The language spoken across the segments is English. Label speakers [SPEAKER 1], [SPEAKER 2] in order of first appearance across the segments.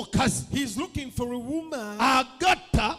[SPEAKER 1] omukazi
[SPEAKER 2] He's looking for a woman
[SPEAKER 1] agatta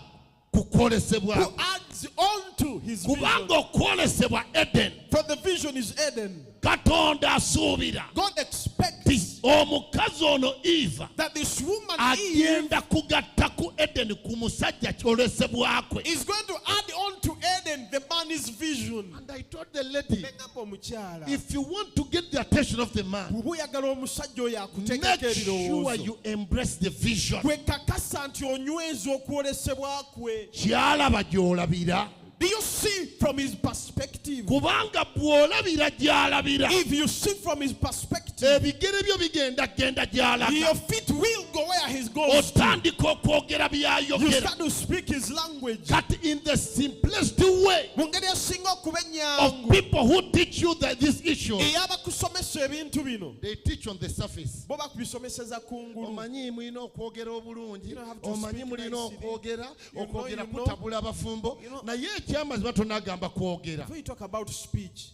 [SPEAKER 1] kukolesebwa
[SPEAKER 2] who adds on to his vision.
[SPEAKER 1] kubanga okwolesebwa Eden
[SPEAKER 2] For the vision is Eden.
[SPEAKER 1] Katonda asuubira
[SPEAKER 2] God expects
[SPEAKER 1] ti omukazi ono Eva
[SPEAKER 2] that this woman Eve
[SPEAKER 1] agenda kugatta ku Eden ku musajja kyolesebwakwe.
[SPEAKER 2] is going to add on to Eden the man's vision.
[SPEAKER 1] And I told the lady,
[SPEAKER 2] Negamba omukyala,
[SPEAKER 1] if you want to get the attention of the man,
[SPEAKER 2] bw'oba oyagala omusajja oyo akuteekeko
[SPEAKER 1] make sure
[SPEAKER 2] ebirowoozo,
[SPEAKER 1] you embrace the vision.
[SPEAKER 2] gwe kakasa nti onyweza okwolesebwa kwe.
[SPEAKER 1] Kyalaba gy'olabira.
[SPEAKER 2] Do you see from his perspective?
[SPEAKER 1] Kubanga bw'olabira gy'alabira,
[SPEAKER 2] If you see from his perspective,
[SPEAKER 1] ebigere byo bigenda genda gy'alaga.
[SPEAKER 2] your feet will go where he goes to.
[SPEAKER 1] Otandika okwogera
[SPEAKER 2] You
[SPEAKER 1] by'ayogera.
[SPEAKER 2] start to speak his language.
[SPEAKER 1] Kati in the simplest way
[SPEAKER 2] Mu ngeri esinga okuba
[SPEAKER 1] of
[SPEAKER 2] ennyangu,
[SPEAKER 1] people who teach you that this issue,
[SPEAKER 2] ey'abakusomesa ebintu bino,
[SPEAKER 1] they teach on the surface.
[SPEAKER 2] bo bakubisomeseza kungulu.
[SPEAKER 1] Omanyi mulina okwogera obulungi,
[SPEAKER 2] You don't have to
[SPEAKER 1] omanyi
[SPEAKER 2] speak
[SPEAKER 1] mulina
[SPEAKER 2] nicely.
[SPEAKER 1] okwogera,
[SPEAKER 2] You
[SPEAKER 1] okwogera
[SPEAKER 2] know.
[SPEAKER 1] kutabula abafumbo,
[SPEAKER 2] You know.
[SPEAKER 1] naye ekyamazima tonagamba kwogera.
[SPEAKER 2] Before you talk about speech,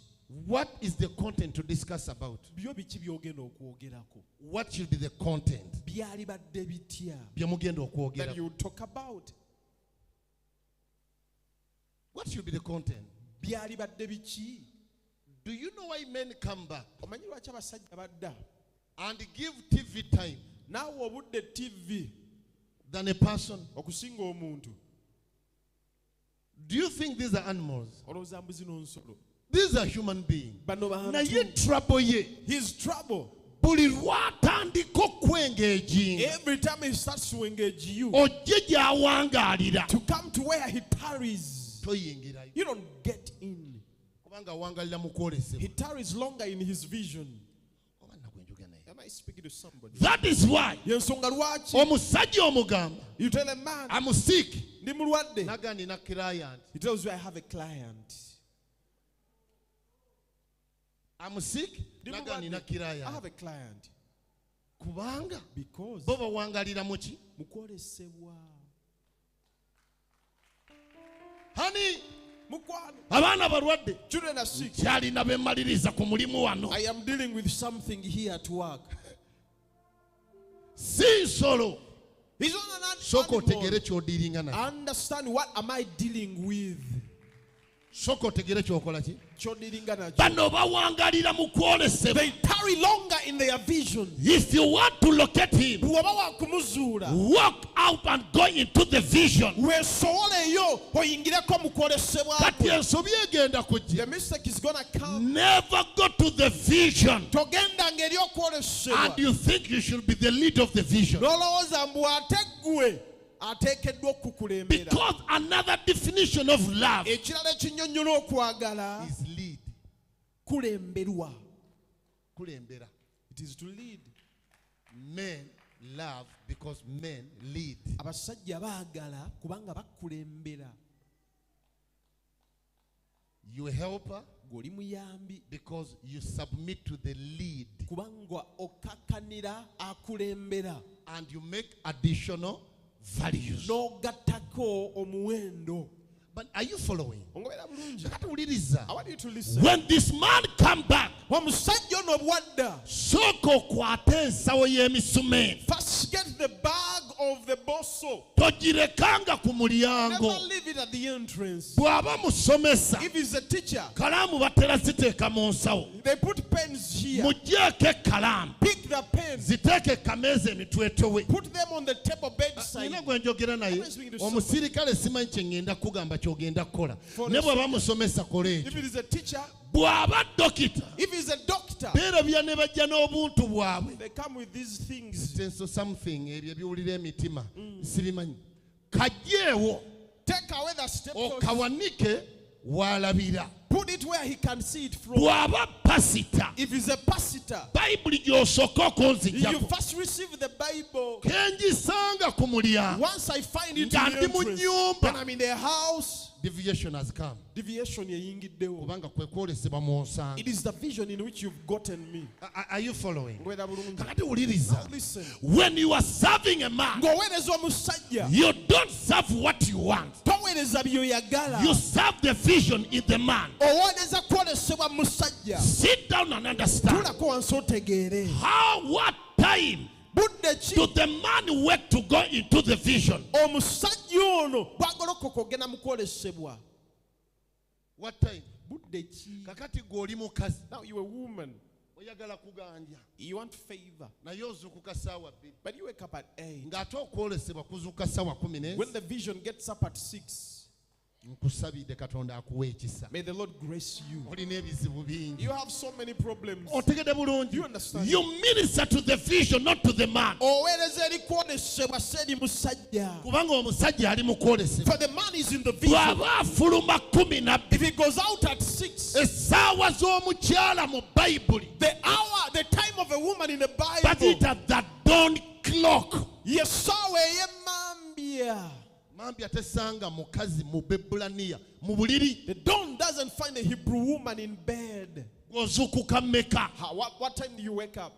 [SPEAKER 1] What is the content to discuss about?
[SPEAKER 2] byo biki by'ogenda okwogerako?
[SPEAKER 1] What should be the content?
[SPEAKER 2] Byali badde bitya
[SPEAKER 1] Bye mugenda
[SPEAKER 2] that
[SPEAKER 1] okwogera.
[SPEAKER 2] you talk about?
[SPEAKER 1] What should be the content?
[SPEAKER 2] Byali badde biki?
[SPEAKER 1] Do you know why men come back
[SPEAKER 2] Omanyi lwaki abasajja badda
[SPEAKER 1] and give TV time
[SPEAKER 2] naawe obudde TV
[SPEAKER 1] than a person?
[SPEAKER 2] okusinga omuntu?
[SPEAKER 1] Do you think these are animals?
[SPEAKER 2] Olowooza mbuzi n'onsolo?
[SPEAKER 1] These are human beings.
[SPEAKER 2] Bano
[SPEAKER 1] Naye
[SPEAKER 2] bantu.
[SPEAKER 1] trouble ye,
[SPEAKER 2] His trouble,
[SPEAKER 1] buli lwatandika okwengeejinga
[SPEAKER 2] every time he starts to engage you,
[SPEAKER 1] ojje gy'awangaalira
[SPEAKER 2] to come to where he tarries,
[SPEAKER 1] toyingirayo
[SPEAKER 2] you don't get in.
[SPEAKER 1] kubanga awangaalira mu kwolesebwa.
[SPEAKER 2] He tarries longer in his vision.
[SPEAKER 1] Oba nagwe njogera naye.
[SPEAKER 2] Am I speaking to somebody?
[SPEAKER 1] That is why
[SPEAKER 2] Yensonga lwaki
[SPEAKER 1] omusajja omugamba
[SPEAKER 2] you tell a man,
[SPEAKER 1] I'm sick,
[SPEAKER 2] ndi mulwadde,
[SPEAKER 1] naga nina client.
[SPEAKER 2] he tells you I have a client.
[SPEAKER 1] I'm sick,
[SPEAKER 2] Ndi
[SPEAKER 1] naga
[SPEAKER 2] mulwadde,
[SPEAKER 1] nina
[SPEAKER 2] I have
[SPEAKER 1] client.
[SPEAKER 2] a client.
[SPEAKER 1] Kubanga
[SPEAKER 2] Because
[SPEAKER 1] bo bawangaalira mu ki?
[SPEAKER 2] mukwolesebwa.
[SPEAKER 1] Honey,
[SPEAKER 2] Mukwano,
[SPEAKER 1] abaana balwadde.
[SPEAKER 2] children are sick.
[SPEAKER 1] Kyalina be mmaliriza ku mulimu wano.
[SPEAKER 2] I am dealing with something here at work.
[SPEAKER 1] Si nsolo.
[SPEAKER 2] He's on an
[SPEAKER 1] Sooka
[SPEAKER 2] animal.
[SPEAKER 1] otegere ky'odiiringa naye.
[SPEAKER 2] Understand what am I dealing with?
[SPEAKER 1] Sooka otegere ky'okola ki?
[SPEAKER 2] Ky'odiringa nakyo.
[SPEAKER 1] Bano bawangaalira mu kwolesebwa.
[SPEAKER 2] They tarry longer in their vision.
[SPEAKER 1] If you want to locate him,
[SPEAKER 2] Bw'oba wakumuzuula,
[SPEAKER 1] walk out and go into the vision.
[SPEAKER 2] weesowoleyo oyingireko mu kwolesebwa
[SPEAKER 1] Kati
[SPEAKER 2] kwe.
[SPEAKER 1] ensobi egenda kujja.
[SPEAKER 2] The mistake is gonna come.
[SPEAKER 1] Never go to the vision
[SPEAKER 2] Togendanga eri okwolesebwa
[SPEAKER 1] and you think you should be the lead of the vision.
[SPEAKER 2] n'olowooza mbu ate ggwe ateekeddwa okukukulembera.
[SPEAKER 1] Because another definition of love
[SPEAKER 2] Ekirala ekinnyonnyola okwagala
[SPEAKER 1] is lead.
[SPEAKER 2] kulemberwa.
[SPEAKER 1] Kulembera.
[SPEAKER 2] It is to lead.
[SPEAKER 1] Men love because men lead.
[SPEAKER 2] Abasajja baagala kubanga bakulembera.
[SPEAKER 1] You help her
[SPEAKER 2] Gweoli muyambi
[SPEAKER 1] because you submit to the lead
[SPEAKER 2] kubanga okakkanira akulembera
[SPEAKER 1] and you make additional values.
[SPEAKER 2] n'ogattako omuwendo.
[SPEAKER 1] But are you following?
[SPEAKER 2] Ongobera bulungi.
[SPEAKER 1] Katuwuliriza.
[SPEAKER 2] I want you to listen.
[SPEAKER 1] When this man come back,
[SPEAKER 2] Omusajja ono bwadda,
[SPEAKER 1] sooka okwate ensawo y'emisumeeni.
[SPEAKER 2] first get the bag of the bosso.
[SPEAKER 1] Togirekanga ku
[SPEAKER 2] Never
[SPEAKER 1] mulyango.
[SPEAKER 2] leave it at the entrance.
[SPEAKER 1] Bw'aba musomesa,
[SPEAKER 2] If he's a teacher,
[SPEAKER 1] kalaamu batera ziteeka mu nsawo.
[SPEAKER 2] they put pens here.
[SPEAKER 1] Mugyeko ekkalaamu.
[SPEAKER 2] Pick the pens.
[SPEAKER 1] Ziteeke kameeza emitwetwe we.
[SPEAKER 2] Put them on the table bedside.
[SPEAKER 1] Nina gwe njogera naye. Omusirikale simanyi kye ŋŋenda kugamba ky'ogenda kukola. Ne bw'aba musomesa kola
[SPEAKER 2] If
[SPEAKER 1] ekyo.
[SPEAKER 2] it is a teacher,
[SPEAKER 1] Bw'aba dokita,
[SPEAKER 2] if he's a doctor,
[SPEAKER 1] beerabya ne bajja n'obuntu bwabwe.
[SPEAKER 2] they come with these things.
[SPEAKER 1] Senso something ebyo ebiwulira emitima sibimanyi. Kaggyeewo
[SPEAKER 2] Take away the step.
[SPEAKER 1] okawanike w'alabira.
[SPEAKER 2] Put it where he can see it from.
[SPEAKER 1] Bw'aba pasita,
[SPEAKER 2] If he's a pastor,
[SPEAKER 1] bayibuli gy'osooka
[SPEAKER 2] you
[SPEAKER 1] okunziggyako.
[SPEAKER 2] first receive the Bible.
[SPEAKER 1] Kengisanga ku mulyango.
[SPEAKER 2] Once I find it in
[SPEAKER 1] Nga
[SPEAKER 2] the
[SPEAKER 1] ndi mu
[SPEAKER 2] entrance,
[SPEAKER 1] nnyumba.
[SPEAKER 2] when I'm in the house,
[SPEAKER 1] Deviation has come.
[SPEAKER 2] deviation yeyingiddewo.
[SPEAKER 1] Kubanga kwe kwolesebwa mu nsanga.
[SPEAKER 2] It is the vision in which you've gotten me.
[SPEAKER 1] Are you following?
[SPEAKER 2] Ngwera bulungi.
[SPEAKER 1] Kakati wuliriza.
[SPEAKER 2] Listen.
[SPEAKER 1] When you are serving a man,
[SPEAKER 2] Ng'oweereza omusajja,
[SPEAKER 1] you don't serve what you want.
[SPEAKER 2] toweereza by'oyagala.
[SPEAKER 1] You serve the vision in the man.
[SPEAKER 2] Oweereza kwolesebwa mu musajja.
[SPEAKER 1] Sit down and understand
[SPEAKER 2] Tuulako wansi otegeere.
[SPEAKER 1] what time
[SPEAKER 2] budde ki
[SPEAKER 1] do the man wake to go into the vision?
[SPEAKER 2] omusajja ono bw'agolokoka ogenda mu kwolesebwa?
[SPEAKER 1] What time?
[SPEAKER 2] Budde ki?
[SPEAKER 1] Kakati gw'oli mukazi
[SPEAKER 2] Now you a woman,
[SPEAKER 1] oyagala kuganja
[SPEAKER 2] you want favor,
[SPEAKER 1] naye ozuukuka ssaawa 2
[SPEAKER 2] but you wake up at 8.
[SPEAKER 1] ng'ate okwolesebwa kuzuuka ssaawa 10
[SPEAKER 2] When the vision gets up at 6,
[SPEAKER 1] nkusabidde Katonda akuwa ekisa.
[SPEAKER 2] may the Lord grace you.
[SPEAKER 1] Olina ebizibu bingi.
[SPEAKER 2] You have so many problems.
[SPEAKER 1] Otegedde bulungi.
[SPEAKER 2] You understand?
[SPEAKER 1] You minister to the vision, not to the man.
[SPEAKER 2] Oweereza eri kwolesebwa si eri musajja.
[SPEAKER 1] Kubanga omusajja ali mu kwolesebwa.
[SPEAKER 2] For the man is in the vision.
[SPEAKER 1] Bw'aba afuluma 12
[SPEAKER 2] If he goes out at 6,
[SPEAKER 1] essaawa z'omukyala mu Bayibuli
[SPEAKER 2] the time of a woman in the Bible,
[SPEAKER 1] baziyita the dawn clock.
[SPEAKER 2] yesaawa ey'emmambya.
[SPEAKER 1] Mambya tesanga mukazi mu Bebulaniya mu buliri.
[SPEAKER 2] The dawn doesn't find a Hebrew woman in bed.
[SPEAKER 1] Ozuukuka mmeka?
[SPEAKER 2] What time do you wake up?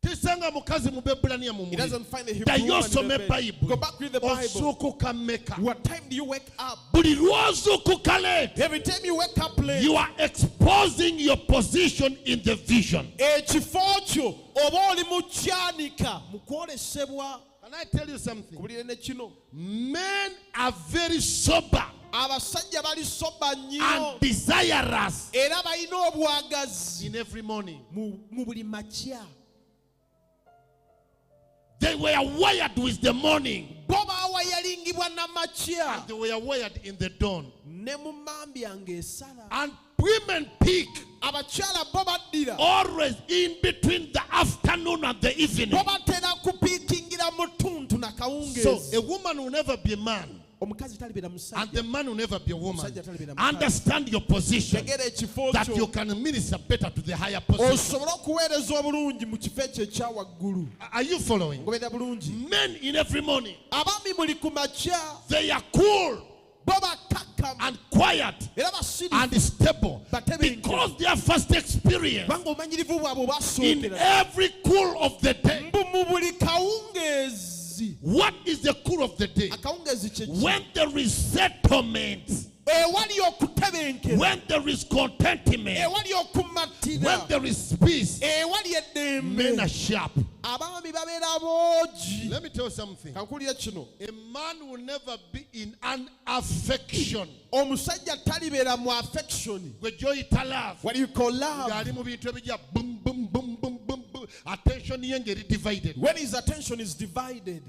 [SPEAKER 1] Tesanga mukazi mu Bebulaniya mu
[SPEAKER 2] He
[SPEAKER 1] muliri.
[SPEAKER 2] doesn't find a Hebrew
[SPEAKER 1] Ddayo
[SPEAKER 2] woman in
[SPEAKER 1] osome
[SPEAKER 2] the bed.
[SPEAKER 1] Bayibuli.
[SPEAKER 2] Go back, read the Bible.
[SPEAKER 1] Ozuukuka mmeka?
[SPEAKER 2] What time do you wake up?
[SPEAKER 1] Buli lw'ozuukuka late,
[SPEAKER 2] Every time you wake up late,
[SPEAKER 1] you are exposing your position in the vision.
[SPEAKER 2] ekifo kyo oba oli mu kyanika mu kwolesebwa.
[SPEAKER 1] Can I tell you something?
[SPEAKER 2] Kubulire ne kino,
[SPEAKER 1] Men are very sober
[SPEAKER 2] abasajja bali soba nnyo
[SPEAKER 1] and desirous
[SPEAKER 2] era balina obwagazi
[SPEAKER 1] in every morning.
[SPEAKER 2] mu buli makya.
[SPEAKER 1] They were wired with the morning.
[SPEAKER 2] Bo baawayalingibwa na makya
[SPEAKER 1] They were wired in the dawn.
[SPEAKER 2] ne mu mambya ng'esala.
[SPEAKER 1] And women peak
[SPEAKER 2] Abakyala bo baddira,
[SPEAKER 1] always in between the afternoon and the evening.
[SPEAKER 2] bo batera kupiikingira mu tuntu na
[SPEAKER 1] So
[SPEAKER 2] kawungeezi.
[SPEAKER 1] a woman will never be a man
[SPEAKER 2] Omukazi talibeera
[SPEAKER 1] and
[SPEAKER 2] musajja.
[SPEAKER 1] the man will never be a woman.
[SPEAKER 2] Musajja talibeera mukazi.
[SPEAKER 1] Understand your position
[SPEAKER 2] Tegera ekifo
[SPEAKER 1] that you
[SPEAKER 2] kyo
[SPEAKER 1] can minister better to the higher position.
[SPEAKER 2] osobole okuweereza obulungi mu kifo ekyo ekya waggulu.
[SPEAKER 1] Are you following?
[SPEAKER 2] Ngoberera bulungi.
[SPEAKER 1] Men in every morning,
[SPEAKER 2] Abaami buli ku makya
[SPEAKER 1] they are cool
[SPEAKER 2] bo bakakkamu
[SPEAKER 1] and quiet
[SPEAKER 2] era basirifu
[SPEAKER 1] and stable because their first experience
[SPEAKER 2] kubanga obumanyirivu bwabwe
[SPEAKER 1] in
[SPEAKER 2] bwasookera
[SPEAKER 1] every cool of the day.
[SPEAKER 2] mbu mu buli kawungeezi.
[SPEAKER 1] What is the cool of the day?
[SPEAKER 2] Akawungeezi kye ki?
[SPEAKER 1] When there is settlement,
[SPEAKER 2] Ewali okutebenkera,
[SPEAKER 1] when there is contentment,
[SPEAKER 2] ewali okumatira,
[SPEAKER 1] when there is peace,
[SPEAKER 2] ewali
[SPEAKER 1] men are
[SPEAKER 2] eddembe.
[SPEAKER 1] sharp.
[SPEAKER 2] Abaami babeera boogi.
[SPEAKER 1] Let me tell you something.
[SPEAKER 2] Kankulira kino,
[SPEAKER 1] A man will never be in an affection.
[SPEAKER 2] omusajja talibeera mu affection.
[SPEAKER 1] Gwe gy'oyita love.
[SPEAKER 2] What do you call love?
[SPEAKER 1] Ng'ali mu bintu ebijja boom, boom, boom, boom, boom, boom. Attention ye ng'eri divided.
[SPEAKER 2] When his attention is divided.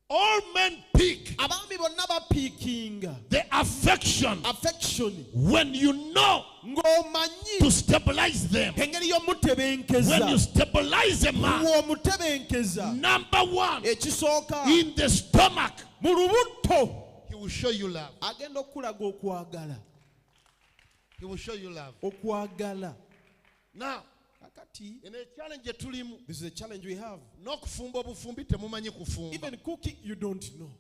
[SPEAKER 1] All men peak
[SPEAKER 2] Abaami bonna bapiikinga.
[SPEAKER 1] the affection
[SPEAKER 2] Affection.
[SPEAKER 1] when you know
[SPEAKER 2] Ng'omanyi
[SPEAKER 1] to stabilize them.
[SPEAKER 2] engeri y'omutebenkeza.
[SPEAKER 1] When you stabilize a man,
[SPEAKER 2] Ng'omutebenkeza.
[SPEAKER 1] number one,
[SPEAKER 2] Ekisooka
[SPEAKER 1] in the stomach,
[SPEAKER 2] mu lubuto
[SPEAKER 1] he will show you love.
[SPEAKER 2] agenda okulaga okwagala.
[SPEAKER 1] He will show you love.
[SPEAKER 2] Okwagala.
[SPEAKER 1] Now,
[SPEAKER 2] Kakati,
[SPEAKER 1] in a challenge tulimu,
[SPEAKER 2] this is a challenge we have.
[SPEAKER 1] n'okufumba obufumbi temumanyi kufumba.
[SPEAKER 2] Even cooking, you don't know.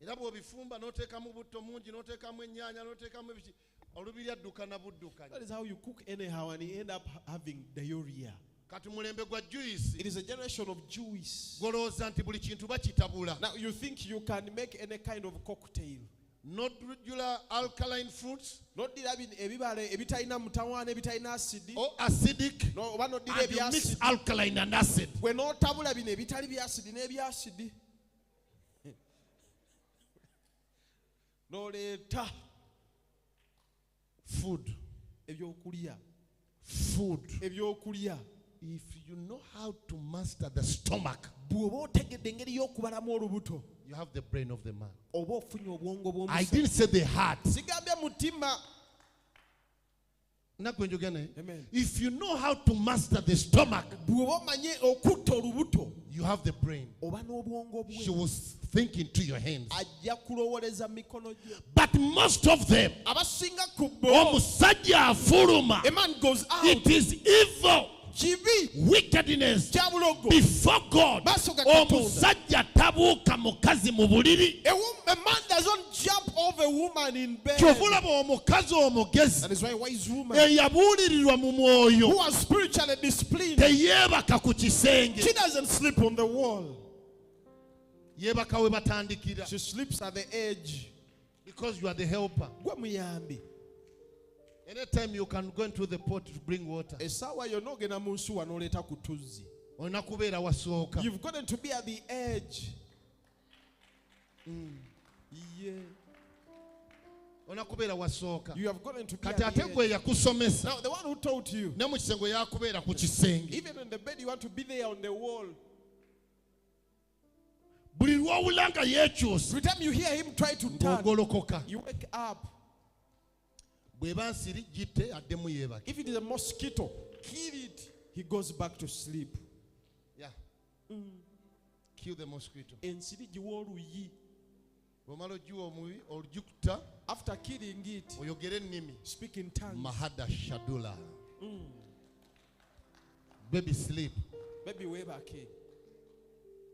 [SPEAKER 1] Era bw'obifumba n'oteekamu butto mungi n'oteekamu ennyaanya n'oteekamu ebiki olubiri adduka na buddukanya.
[SPEAKER 2] That is how you cook anyhow and you end up having diarrhea.
[SPEAKER 1] Kati mulembe gwa juice
[SPEAKER 2] It is a generation of juice.
[SPEAKER 1] golowooza nti buli kintu bakitabula.
[SPEAKER 2] Now you think you can make any kind of cocktail.
[SPEAKER 1] Nodular alkaline fruits
[SPEAKER 2] Noddira ebibala ebitalina mutawaana ebitalina acid.
[SPEAKER 1] or acidic,
[SPEAKER 2] No, oba noddira
[SPEAKER 1] and you
[SPEAKER 2] ebya
[SPEAKER 1] mix
[SPEAKER 2] acid.
[SPEAKER 1] alkaline and acid.
[SPEAKER 2] Bwe n'otabula bino ebitali bya acid n'ebya acid. N'oleeta
[SPEAKER 1] Food.
[SPEAKER 2] ebyokulya.
[SPEAKER 1] Food.
[SPEAKER 2] Ebyokulya.
[SPEAKER 1] If you know how to master the stomach,
[SPEAKER 2] Bw'oba otegedde engeri y'okubalamu olubuto.
[SPEAKER 1] you have the brain of the man.
[SPEAKER 2] Oba ofunye obwongo
[SPEAKER 1] I
[SPEAKER 2] bw'omusajja.
[SPEAKER 1] didn't say the heart.
[SPEAKER 2] Sigambye mutima. Amen.
[SPEAKER 1] If you know how to master the stomach,
[SPEAKER 2] Bw'oba omanye okutta olubuto.
[SPEAKER 1] you have the brain.
[SPEAKER 2] Oba n'obwongo
[SPEAKER 1] She
[SPEAKER 2] bwe.
[SPEAKER 1] was thinking to your hands.
[SPEAKER 2] Ajja kulowooleza mu mikono gye.
[SPEAKER 1] But most of them,
[SPEAKER 2] Abasinga ku bo.
[SPEAKER 1] omusajja afuluma,
[SPEAKER 2] A man goes out.
[SPEAKER 1] it is evil,
[SPEAKER 2] Kibi.
[SPEAKER 1] wickedness
[SPEAKER 2] Kya bulogo.
[SPEAKER 1] before God.
[SPEAKER 2] Maaso ga Katonda.
[SPEAKER 1] Omusajja tabuuka mukazi mu buliri.
[SPEAKER 2] A man doesn't jump over a woman in bed.
[SPEAKER 1] Kyovulaba omukazi omugezi
[SPEAKER 2] That is why a wise woman
[SPEAKER 1] eyabuulirirwa mu mwoyo
[SPEAKER 2] who was spiritually disciplined,
[SPEAKER 1] teyeebaka ku kisenge,
[SPEAKER 2] she doesn't sleep on the wall.
[SPEAKER 1] yeebaka we batandikira.
[SPEAKER 2] She sleeps at the edge.
[SPEAKER 1] Because you are the helper.
[SPEAKER 2] Gwe muyambi.
[SPEAKER 1] Anytime you can go into the pot to bring water.
[SPEAKER 2] Essaawa yonna ogenda mu nsuwa n'oleeta ku tuzzi.
[SPEAKER 1] Olina kubeera wasooka.
[SPEAKER 2] You've gotten to be at the edge. Yeah.
[SPEAKER 1] Olina kubeera wasooka.
[SPEAKER 2] You have gotten to be at
[SPEAKER 1] Kati
[SPEAKER 2] the
[SPEAKER 1] ate gwe
[SPEAKER 2] edge.
[SPEAKER 1] yakusomesa.
[SPEAKER 2] Now the one who taught you,
[SPEAKER 1] Ne mu kisenge yakubeera ku kisenge.
[SPEAKER 2] even in the bed you want to be there on the wall.
[SPEAKER 1] Buli lw'owula nga yeekyusa.
[SPEAKER 2] Every time you hear him try to turn,
[SPEAKER 1] Ng'ogolokoka.
[SPEAKER 2] you wake up.
[SPEAKER 1] Bw'eba nsiri gitte addemu yeebake.
[SPEAKER 2] If it is a mosquito, kill it. He goes back to sleep.
[SPEAKER 1] Yeah. Kill the mosquito.
[SPEAKER 2] Ensiri giwa oluyi.
[SPEAKER 1] Bw'omala ogiwa omubi olugikuta
[SPEAKER 2] After killing it,
[SPEAKER 1] oyogere ennimi.
[SPEAKER 2] speak in tongues.
[SPEAKER 1] Mahada Shadula. Baby sleep.
[SPEAKER 2] Baby webake.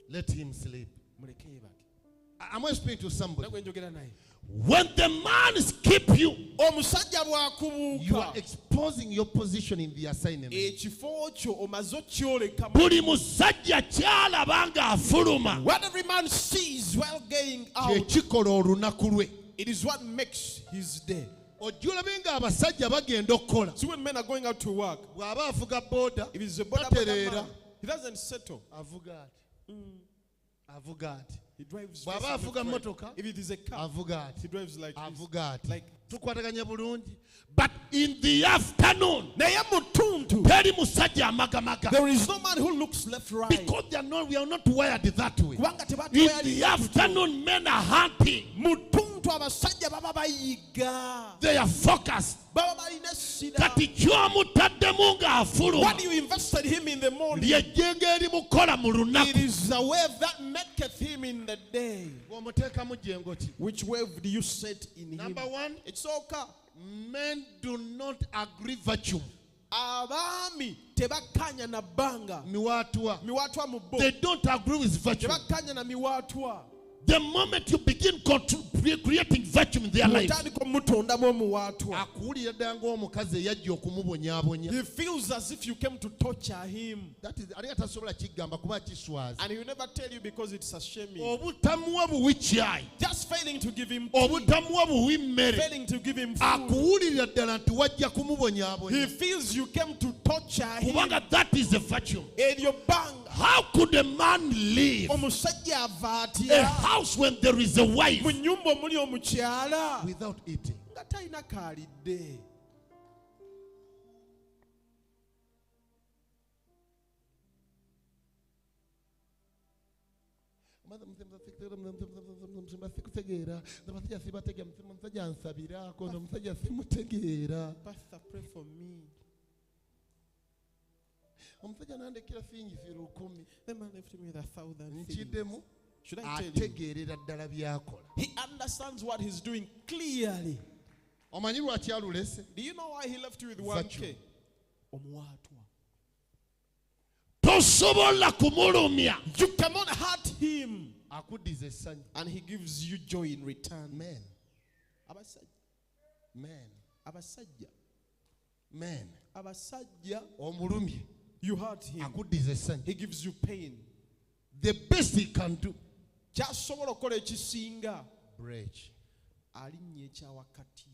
[SPEAKER 1] Let him sleep.
[SPEAKER 2] Muleke yebake.
[SPEAKER 1] Am I speaking to somebody?
[SPEAKER 2] Nagwe njogera naye.
[SPEAKER 1] When the man skip you,
[SPEAKER 2] Omusajja
[SPEAKER 1] you are
[SPEAKER 2] bw'akubuuka,
[SPEAKER 1] exposing your position in the assignment.
[SPEAKER 2] ekifo kyo omaze okyoleka.
[SPEAKER 1] Buli musajja kyalaba ng'afuluma
[SPEAKER 2] What every man sees while going
[SPEAKER 1] kye
[SPEAKER 2] out,
[SPEAKER 1] kikola olunaku lwe.
[SPEAKER 2] it is what makes his day.
[SPEAKER 1] Ojja olabe ng'abasajja bagenda okukola.
[SPEAKER 2] So when men are going out to work,
[SPEAKER 1] Bw'aba avuga booda,
[SPEAKER 2] if it's a border
[SPEAKER 1] tatereera.
[SPEAKER 2] man, he doesn't settle.
[SPEAKER 1] Avuga ati. Avuga ati.
[SPEAKER 2] He drives.
[SPEAKER 1] Bw'aba
[SPEAKER 2] facing
[SPEAKER 1] avuga
[SPEAKER 2] left, right.
[SPEAKER 1] motoka,
[SPEAKER 2] If it is a car,
[SPEAKER 1] avuga ati.
[SPEAKER 2] he drives like this.
[SPEAKER 1] Avuga ati.
[SPEAKER 2] Like,
[SPEAKER 1] Tukwataganya bulungi. But in the afternoon,
[SPEAKER 2] naye mutuntu,
[SPEAKER 1] teri musajja amagamaga.
[SPEAKER 2] there is no man who looks left, right.
[SPEAKER 1] Because we are not wired that way.
[SPEAKER 2] Kubanga
[SPEAKER 1] In
[SPEAKER 2] tebatwalira
[SPEAKER 1] the
[SPEAKER 2] kutu.
[SPEAKER 1] afternoon, men are hunting.
[SPEAKER 2] Mutuntu abasajja baba bayiga.
[SPEAKER 1] They are focused.
[SPEAKER 2] Baba balina essira.
[SPEAKER 1] Kati ky'omutaddemu ng'afuluma
[SPEAKER 2] What you invested him in the morning,
[SPEAKER 1] ly'ejjengo erimukola mu
[SPEAKER 2] it
[SPEAKER 1] lunaku.
[SPEAKER 2] is a wave that maketh him in the day.
[SPEAKER 1] Bw'omuteekamu jjengo ki?
[SPEAKER 2] Which wave do you set in him?
[SPEAKER 1] Number one,
[SPEAKER 2] It's okay.
[SPEAKER 1] men do not agree virtue.
[SPEAKER 2] Abaami tebakkanya na bbanga.
[SPEAKER 1] Miwaatwa.
[SPEAKER 2] Miwaatwa mu bo.
[SPEAKER 1] They don't agree with virtue.
[SPEAKER 2] Tebakkanya na miwaatwa.
[SPEAKER 1] The moment you begin creating virtue in their life,
[SPEAKER 2] Otandika omutondamu omuwaatwa.
[SPEAKER 1] akuwulira ddala ng'omukazi eyajja okumubonyaabonya.
[SPEAKER 2] He feels as if you came to torture him.
[SPEAKER 1] That is, ali atasobola kiggamba kuba kiswaza.
[SPEAKER 2] And he will never tell you because it's a shame.
[SPEAKER 1] Obutamuwa buwi kyayi,
[SPEAKER 2] Just failing to give him tea,
[SPEAKER 1] obutamuwa buwi mmere,
[SPEAKER 2] failing to give him food.
[SPEAKER 1] akuwulira ddala nti wajja
[SPEAKER 2] He
[SPEAKER 1] kumubonyaabonya.
[SPEAKER 2] feels you came to torture him.
[SPEAKER 1] Kubanga that is a virtue.
[SPEAKER 2] Eryo bbanga.
[SPEAKER 1] How could a man live
[SPEAKER 2] Omusajja ava
[SPEAKER 1] a
[SPEAKER 2] atya
[SPEAKER 1] house when there is a wife
[SPEAKER 2] mu nnyumba omuli omukyala
[SPEAKER 1] without eating?
[SPEAKER 2] nga talina kaalidde?
[SPEAKER 1] Omusajja ansabirako, omusajja simutegeera.
[SPEAKER 2] Pastor, pray for me.
[SPEAKER 1] Omusajja nandekera fingisi 1,000.
[SPEAKER 2] The man left me with 1,000 things.
[SPEAKER 1] Nkiddemu
[SPEAKER 2] Should I tell you?
[SPEAKER 1] ategeerera ddala by'akola.
[SPEAKER 2] He understands what he's doing clearly.
[SPEAKER 1] Omanyi lwaki alulese?
[SPEAKER 2] Do you know why he left you with
[SPEAKER 1] Virtue.
[SPEAKER 2] 1K? Omuwaatwa.
[SPEAKER 1] Tosobola kumulumya.
[SPEAKER 2] You cannot hurt him.
[SPEAKER 1] Akuddiza essanyu.
[SPEAKER 2] And he gives you joy in return.
[SPEAKER 1] Men,
[SPEAKER 2] Abasajja.
[SPEAKER 1] men,
[SPEAKER 2] Abasajja.
[SPEAKER 1] men.
[SPEAKER 2] Abasajja.
[SPEAKER 1] Omulumye
[SPEAKER 2] You hurt him.
[SPEAKER 1] akuddiza essanyu.
[SPEAKER 2] He gives you pain.
[SPEAKER 1] The best he can do,
[SPEAKER 2] Ky'asobola okukola ekisinga.
[SPEAKER 1] break.
[SPEAKER 2] Alinnya ekyawakati.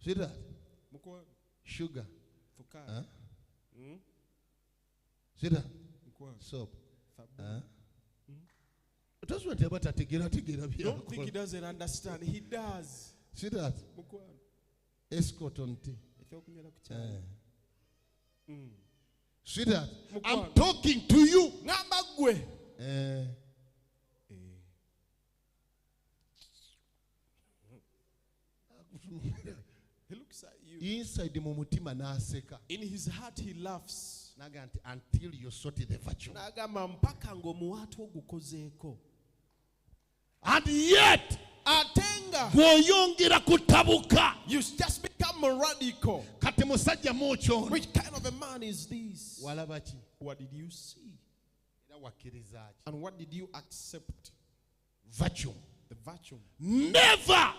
[SPEAKER 1] See that?
[SPEAKER 2] Mukwano.
[SPEAKER 1] Sugar.
[SPEAKER 2] Fukaali.
[SPEAKER 1] Huh? See that?
[SPEAKER 2] Mukwano.
[SPEAKER 1] Soap.
[SPEAKER 2] Fabu.
[SPEAKER 1] Huh? Tosobola nti aba tategeera
[SPEAKER 2] Don't think he
[SPEAKER 1] by'akola.
[SPEAKER 2] doesn't understand. He does.
[SPEAKER 1] See that?
[SPEAKER 2] Mukwano.
[SPEAKER 1] Escort on tea.
[SPEAKER 2] Ekyokunywera ku kyalo.
[SPEAKER 1] See that?
[SPEAKER 2] Mukwano.
[SPEAKER 1] I'm talking to you.
[SPEAKER 2] Ngamba ggwe. He looks at you.
[SPEAKER 1] Inside mu mutima n'aseka.
[SPEAKER 2] In his heart he laughs.
[SPEAKER 1] N'agamba nti until you sort the virtue.
[SPEAKER 2] N'agamba mpaka ng'omuwaatwa ogukozeeko.
[SPEAKER 1] And yet,
[SPEAKER 2] Ate nga
[SPEAKER 1] bw'oyongera kutabuka.
[SPEAKER 2] you just become a radical.
[SPEAKER 1] Kati musajja muukyono.
[SPEAKER 2] Which kind of a man is this?
[SPEAKER 1] Walaba ki?
[SPEAKER 2] What did you see?
[SPEAKER 1] Era wakkiriza ki?
[SPEAKER 2] And what did you accept?
[SPEAKER 1] Virtue.
[SPEAKER 2] The virtue.
[SPEAKER 1] Never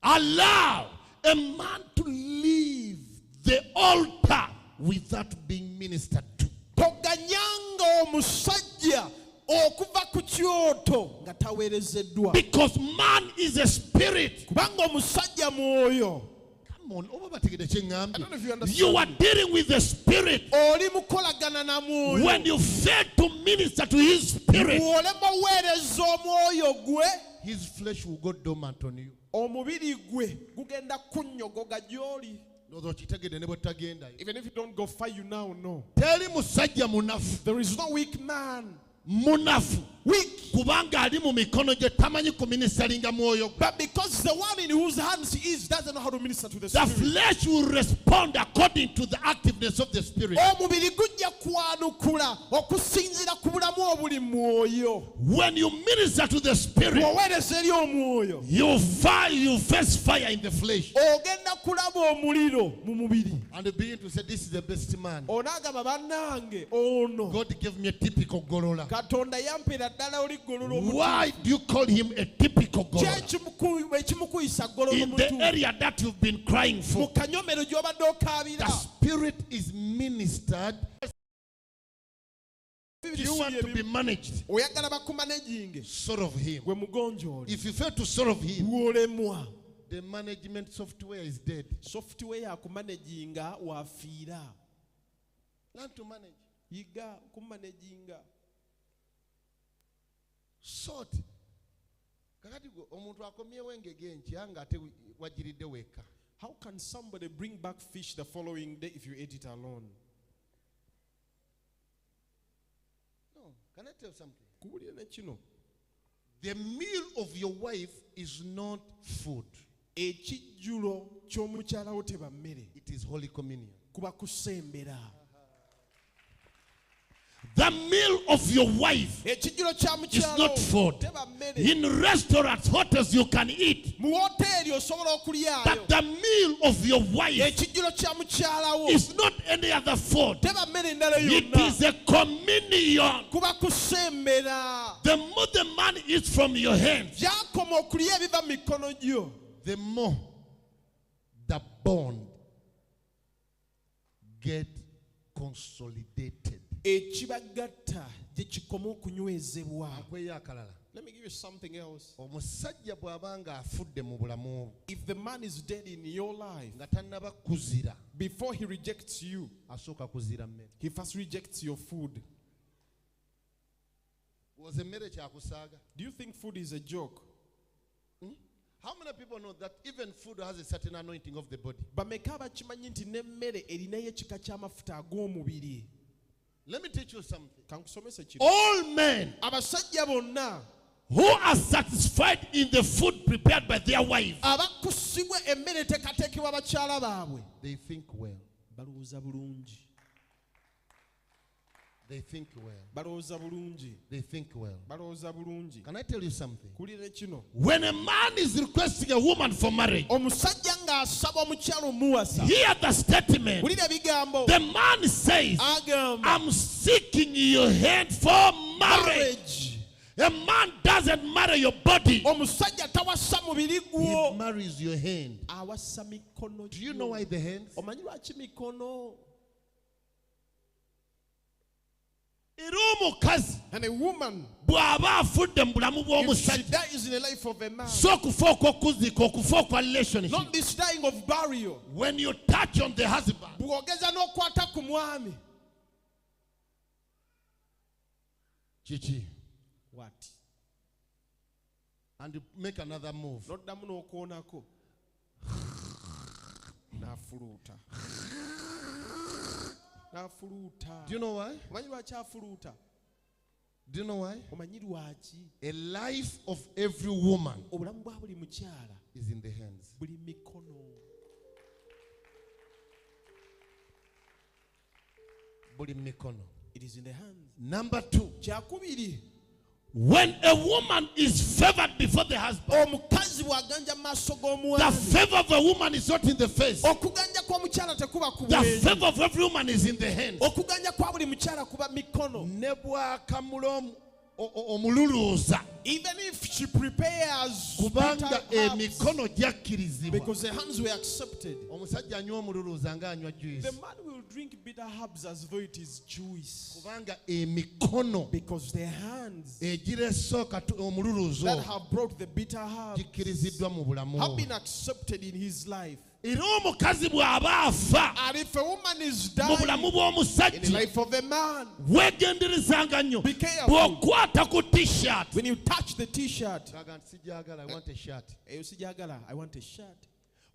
[SPEAKER 1] allow a man to leave the altar without being ministered to.
[SPEAKER 2] Toganyanga omusajja okuva ku kyoto nga taweerezeddwa
[SPEAKER 1] Because man is a spirit.
[SPEAKER 2] kubanga omusajja mwoyo.
[SPEAKER 1] Come on, oba bategedde kye
[SPEAKER 2] I don't know if you
[SPEAKER 1] ŋŋambye.
[SPEAKER 2] understand.
[SPEAKER 1] You are dealing with the spirit.
[SPEAKER 2] Oli mukolagana na mwoyo.
[SPEAKER 1] When you fail to minister to his spirit,
[SPEAKER 2] bw'olema oweereza omwoyo gwe,
[SPEAKER 1] his flesh will go dormant on you.
[SPEAKER 2] omubiri gwe gugenda kunnyogoga gy'oli.
[SPEAKER 1] Ndowooza okitegedde ne bwe tagendayo.
[SPEAKER 2] Even if you don't go far, you now know.
[SPEAKER 1] Teri musajja munafu.
[SPEAKER 2] There is no weak man.
[SPEAKER 1] Munafu.
[SPEAKER 2] Weak.
[SPEAKER 1] Kubanga ali mu mikono gye tamanyi kuministeringa mwoyo gwe.
[SPEAKER 2] But because the one in whose hands he is doesn't know how to minister to the
[SPEAKER 1] The
[SPEAKER 2] spirit.
[SPEAKER 1] flesh will respond according to the activeness of the spirit.
[SPEAKER 2] Omubiri gujja kwanukula okusinziira ku bulamu obuli mu mwoyo.
[SPEAKER 1] When you minister to the spirit,
[SPEAKER 2] Bw'oweereza eri omwoyo,
[SPEAKER 1] you face fire in the flesh.
[SPEAKER 2] ogenda kulaba omuliro mu mubiri.
[SPEAKER 1] And you begin to say, this is the best man.
[SPEAKER 2] Onaagamba bannange ono
[SPEAKER 1] God gave me a typical golola.
[SPEAKER 2] Katonda yampeera ddala oli gololo omutu.
[SPEAKER 1] Why do you call him a typical
[SPEAKER 2] Ki
[SPEAKER 1] golola?
[SPEAKER 2] ekimukuyisa gololo
[SPEAKER 1] In the
[SPEAKER 2] omutu?
[SPEAKER 1] area that you've been crying
[SPEAKER 2] Mu
[SPEAKER 1] for,
[SPEAKER 2] kanyomero gy'obadde okaabira.
[SPEAKER 1] the spirit is ministered. You want to be managed.
[SPEAKER 2] Oyagala bakumanejinge.
[SPEAKER 1] Serve him.
[SPEAKER 2] Gwe mugonjoole.
[SPEAKER 1] If you fail to serve him,
[SPEAKER 2] Bw'olemwa.
[SPEAKER 1] the management software is dead.
[SPEAKER 2] Software yakumanejinga wafiira.
[SPEAKER 1] Learn to manage.
[SPEAKER 2] Yiga kumanejinga.
[SPEAKER 1] Sort. Kakati gwe omuntu akomyewo engege enkya nga ate wagiridde wekka.
[SPEAKER 2] How can somebody bring back fish the following day if you ate it alone?
[SPEAKER 1] No. Can I tell you something?
[SPEAKER 2] Kuwulira ne kino.
[SPEAKER 1] The meal of your wife is not food.
[SPEAKER 2] Ekijjulo ky'omukyala wo teba mmere.
[SPEAKER 1] It is Holy Communion.
[SPEAKER 2] Kuba kusembera.
[SPEAKER 1] The meal of your wife
[SPEAKER 2] Ekijjulo kya
[SPEAKER 1] is
[SPEAKER 2] mukyala
[SPEAKER 1] not
[SPEAKER 2] wo
[SPEAKER 1] food.
[SPEAKER 2] teba mmere.
[SPEAKER 1] In restaurants, hotels, you can eat.
[SPEAKER 2] Mu woteeri osobola okulyayo.
[SPEAKER 1] But the meal of your wife
[SPEAKER 2] Ekijjulo kya mukyala wo
[SPEAKER 1] is not any other food.
[SPEAKER 2] teba mmere endala
[SPEAKER 1] It
[SPEAKER 2] yonna.
[SPEAKER 1] is a communion.
[SPEAKER 2] Kuba kusembera.
[SPEAKER 1] The more the man eats from your hands,
[SPEAKER 2] Gy'akoma okulya ebiva mu mikono gyo,
[SPEAKER 1] the more the bond get consolidated.
[SPEAKER 2] ekibagatta gye kikoma okunywezebwa.
[SPEAKER 1] Akweyo akalala.
[SPEAKER 2] Let me give you something else.
[SPEAKER 1] Omusajja bw'aba nga afudde mu bulamu bwo
[SPEAKER 2] If the man is dead in your life,
[SPEAKER 1] nga tannaba kuzira,
[SPEAKER 2] before he rejects you,
[SPEAKER 1] asooka kuzira mmere.
[SPEAKER 2] he first rejects your food.
[SPEAKER 1] Woza emmere kyakusaaga.
[SPEAKER 2] Do you think food is a joke?
[SPEAKER 1] How many people know that even food has a certain anointing of the body?
[SPEAKER 2] Bameka abakimanyi nti n'emmere erinayo ekika ky'amafuta ag'omubiri.
[SPEAKER 1] Let me teach you something.
[SPEAKER 2] Kankusomesa kino.
[SPEAKER 1] All men
[SPEAKER 2] Abasajja bonna
[SPEAKER 1] who are satisfied in the food prepared by their wife,
[SPEAKER 2] abakusibwa emmere etekateekebwa bakyala baabwe
[SPEAKER 1] they think well.
[SPEAKER 2] balowooza bulungi.
[SPEAKER 1] They think well.
[SPEAKER 2] Balowooza bulungi.
[SPEAKER 1] They think well.
[SPEAKER 2] Balowooza bulungi.
[SPEAKER 1] Can I tell you something?
[SPEAKER 2] Kulira kino.
[SPEAKER 1] When a man is requesting a woman for marriage,
[SPEAKER 2] Omusajja ng'asaba omukyala omuwasa.
[SPEAKER 1] hear the statement.
[SPEAKER 2] Wulira ebigambo.
[SPEAKER 1] The man says,
[SPEAKER 2] Agamba.
[SPEAKER 1] I'm seeking your hand for marriage.
[SPEAKER 2] Marriage.
[SPEAKER 1] A man doesn't marry your body.
[SPEAKER 2] Omusajja tawassa mubiri
[SPEAKER 1] He
[SPEAKER 2] gwo.
[SPEAKER 1] marries your hand.
[SPEAKER 2] Awassa mikono.
[SPEAKER 1] Do you know why the hands?
[SPEAKER 2] Omanyi lwaki mikono?
[SPEAKER 1] Era omukazi
[SPEAKER 2] And a woman,
[SPEAKER 1] bw'aba afudde mu bulamu
[SPEAKER 2] if she
[SPEAKER 1] bw'omusajja,
[SPEAKER 2] dies in the life of a man,
[SPEAKER 1] so okufa okw'okuzika, okufa okwa relationship.
[SPEAKER 2] not this dying of burial.
[SPEAKER 1] When you touch on the husband,
[SPEAKER 2] Bw'ogeza n'okwata ku mwami.
[SPEAKER 1] chichi,
[SPEAKER 2] What?
[SPEAKER 1] and you make another move.
[SPEAKER 2] N'oddamu n'okwonako. N'afuluuta. N'afuluuta.
[SPEAKER 1] Do you know why?
[SPEAKER 2] Omanyi lwaki afuluuta?
[SPEAKER 1] Do you know why?
[SPEAKER 2] Omanyi lwaki?
[SPEAKER 1] A life of every woman
[SPEAKER 2] Obulamu bwa buli mukyala
[SPEAKER 1] is in the hands.
[SPEAKER 2] buli mikono.
[SPEAKER 1] Buli mikono.
[SPEAKER 2] It is in the hands.
[SPEAKER 1] Number 2,
[SPEAKER 2] Kyakubiri.
[SPEAKER 1] when a woman is favored before the husband,
[SPEAKER 2] Omukazi bw'aganja mu maaso
[SPEAKER 1] the
[SPEAKER 2] g'omwami.
[SPEAKER 1] favor of a woman is not in the face.
[SPEAKER 2] Okuganja kw'omukyala tekuba ku
[SPEAKER 1] The
[SPEAKER 2] bwenyi.
[SPEAKER 1] favor of every woman is in the hands.
[SPEAKER 2] Okuganja kwa buli mukyala kuba mikono.
[SPEAKER 1] Ne bw'akamula omululuuza
[SPEAKER 2] Even if she prepares
[SPEAKER 1] kubanga
[SPEAKER 2] bitter herbs,
[SPEAKER 1] emikono gyakkirizibwa.
[SPEAKER 2] because the hands were accepted,
[SPEAKER 1] Omusajja anywa omululuuza ng'anywa
[SPEAKER 2] the
[SPEAKER 1] juice
[SPEAKER 2] man will drink bitter herbs as though it is juice.
[SPEAKER 1] kubanga emikono
[SPEAKER 2] Because the hands
[SPEAKER 1] egiresa omululuuza
[SPEAKER 2] that have brought the bitter herbs
[SPEAKER 1] gikkiriziddwa mu bulamu
[SPEAKER 2] have
[SPEAKER 1] bwe.
[SPEAKER 2] been accepted in his life.
[SPEAKER 1] Era omukazi bw'aba afa
[SPEAKER 2] And if a woman is
[SPEAKER 1] mu
[SPEAKER 2] dying
[SPEAKER 1] bulamu
[SPEAKER 2] in the
[SPEAKER 1] bw'omusajja
[SPEAKER 2] life of a man,
[SPEAKER 1] weegenderezanga nnyo
[SPEAKER 2] be careful.
[SPEAKER 1] bw'okwata ku t-shirt
[SPEAKER 2] When you touch the t-shirt,
[SPEAKER 1] kaga nti sijagala I want a shirt.
[SPEAKER 2] sijagala, I want a shirt.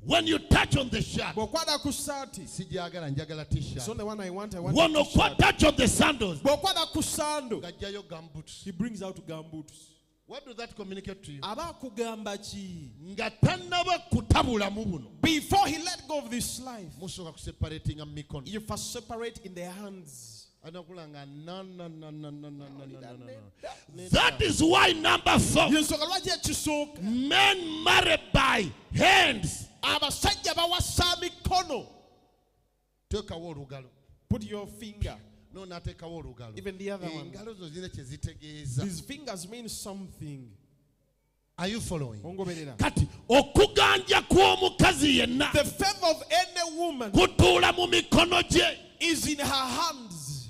[SPEAKER 1] When you touch on the shirt
[SPEAKER 2] Bw'okwata ku saati,
[SPEAKER 1] sijagala njagala
[SPEAKER 2] it's
[SPEAKER 1] t-shirt.
[SPEAKER 2] not the one I want a
[SPEAKER 1] Wano
[SPEAKER 2] t-shirt.
[SPEAKER 1] kwa touch on the sandals
[SPEAKER 2] Bw'okwata ku sando,
[SPEAKER 1] gajjayo gumboots.
[SPEAKER 2] he brings out gumboots.
[SPEAKER 1] What does that communicate to you?
[SPEAKER 2] Aba akugamba ki?
[SPEAKER 1] Nga tannaba kutabulamu buno
[SPEAKER 2] Before he let go of this life,
[SPEAKER 1] musooka kuseparatinga mu mikono.
[SPEAKER 2] you first separate in their hands.
[SPEAKER 1] Anakulanga no. That is why number 4,
[SPEAKER 2] Yensooka lwaki ekisooka?
[SPEAKER 1] men married by hands.
[SPEAKER 2] Abasajja bawasa mikono.
[SPEAKER 1] Teekawo olugalo.
[SPEAKER 2] Put your finger.
[SPEAKER 1] No, nateekawo olugalo.
[SPEAKER 2] Even the other one.
[SPEAKER 1] Engalo zo zirina kye zitegeeza.
[SPEAKER 2] These fingers mean something.
[SPEAKER 1] Are you following?
[SPEAKER 2] Ongoberera.
[SPEAKER 1] Kati okuganja kw'omukazi yenna
[SPEAKER 2] The favor of any woman
[SPEAKER 1] kutuula mu mikono gye.
[SPEAKER 2] is in her hands.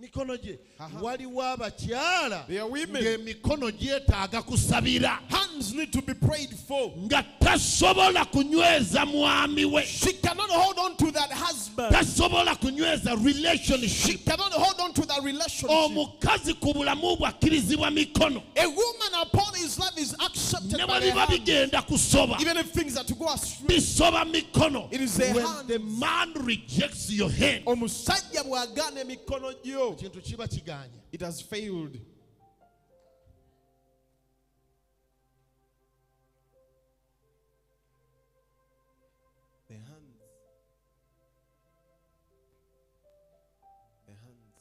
[SPEAKER 1] Mikono gye.
[SPEAKER 2] Aha.
[SPEAKER 1] Waliwo abakyala
[SPEAKER 2] They are women.
[SPEAKER 1] ng'emikono gyetaaga kusabira
[SPEAKER 2] Hands need to be prayed for.
[SPEAKER 1] nga tasobola kunyweza mwami we.
[SPEAKER 2] She cannot hold on to that husband.
[SPEAKER 1] Tasobola kunyweza
[SPEAKER 2] She
[SPEAKER 1] relationship.
[SPEAKER 2] cannot hold on to that relationship.
[SPEAKER 1] Omukazi ku bulamu bwe akkirizibwa mikono.
[SPEAKER 2] A woman upon his life is accepted
[SPEAKER 1] Ne
[SPEAKER 2] by
[SPEAKER 1] bwe
[SPEAKER 2] the
[SPEAKER 1] biba
[SPEAKER 2] hands.
[SPEAKER 1] bigenda kusoba
[SPEAKER 2] Even if things are to go astray.
[SPEAKER 1] bisoba mikono.
[SPEAKER 2] It is the
[SPEAKER 1] When
[SPEAKER 2] hands.
[SPEAKER 1] the man rejects your hand,
[SPEAKER 2] Omusajja bw'agaana emikono gyo,
[SPEAKER 1] ekintu kiba kiganye.
[SPEAKER 2] it has failed. The hands. The hands.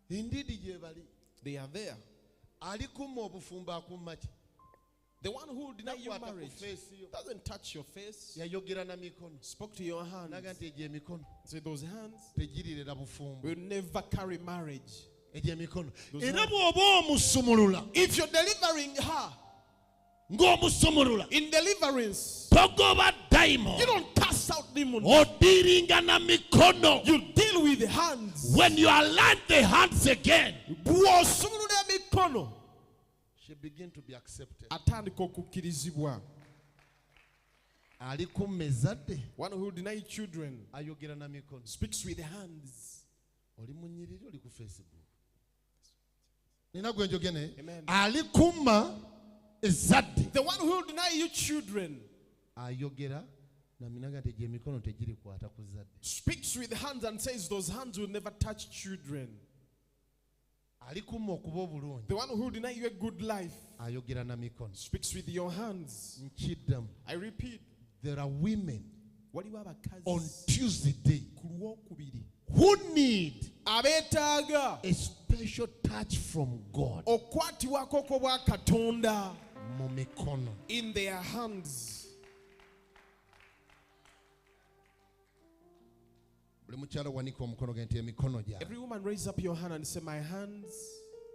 [SPEAKER 1] Indeed gye bali.
[SPEAKER 2] They are there.
[SPEAKER 1] Alikumma obufumbo akumma ki?
[SPEAKER 2] The one who denied you
[SPEAKER 1] Takwata ku
[SPEAKER 2] marriage
[SPEAKER 1] feesi yo.
[SPEAKER 2] doesn't touch your face.
[SPEAKER 1] Yayogera na mikono.
[SPEAKER 2] Spoke to your hands.
[SPEAKER 1] Naga nti egyo emikono
[SPEAKER 2] Say those hands
[SPEAKER 1] tegiririra bufumbo.
[SPEAKER 2] will never carry marriage.
[SPEAKER 1] Egyo emikono.
[SPEAKER 2] Those
[SPEAKER 1] Era
[SPEAKER 2] hands.
[SPEAKER 1] bw'oba omusumulula
[SPEAKER 2] If you're delivering her
[SPEAKER 1] ng'omusumulula
[SPEAKER 2] in deliverance,
[SPEAKER 1] togoba daimon
[SPEAKER 2] you don't cast out demons.
[SPEAKER 1] odiiringa na mikono.
[SPEAKER 2] You deal with the hands.
[SPEAKER 1] When you align the hands again,
[SPEAKER 2] Bw'osumulula emikono,
[SPEAKER 1] she begin to be accepted.
[SPEAKER 2] atandika okukkirizibwa.
[SPEAKER 1] Alikumma ezadde
[SPEAKER 2] One who denied children
[SPEAKER 1] ayogera na mikono.
[SPEAKER 2] speaks with the hands.
[SPEAKER 1] Oli mu nnyiriri oli ku Facebook. Nina gwe njogene.
[SPEAKER 2] Amen.
[SPEAKER 1] Alikumma ezadde
[SPEAKER 2] The one who will deny you children
[SPEAKER 1] ayogera naminaga nti egyo emikono tegirikwata ku zadde.
[SPEAKER 2] speaks with the hands and says those hands will never touch children.
[SPEAKER 1] Alikumma okuba obulungi
[SPEAKER 2] The one who will deny you a good life
[SPEAKER 1] ayogera na mikono.
[SPEAKER 2] speaks with your hands.
[SPEAKER 1] Nkiddamu.
[SPEAKER 2] I repeat,
[SPEAKER 1] There are women
[SPEAKER 2] waliwo
[SPEAKER 1] on
[SPEAKER 2] abakazi
[SPEAKER 1] Tuesday
[SPEAKER 2] ku lwokubiri
[SPEAKER 1] who need
[SPEAKER 2] abeetaaga
[SPEAKER 1] a special touch from God
[SPEAKER 2] okwatibwako kw'obwa Katonda
[SPEAKER 1] mu mikono.
[SPEAKER 2] in their hands.
[SPEAKER 1] Buli mukyala wanika omukono gwe nti emikono gyange.
[SPEAKER 2] Every woman raise up your hand and say, my hands,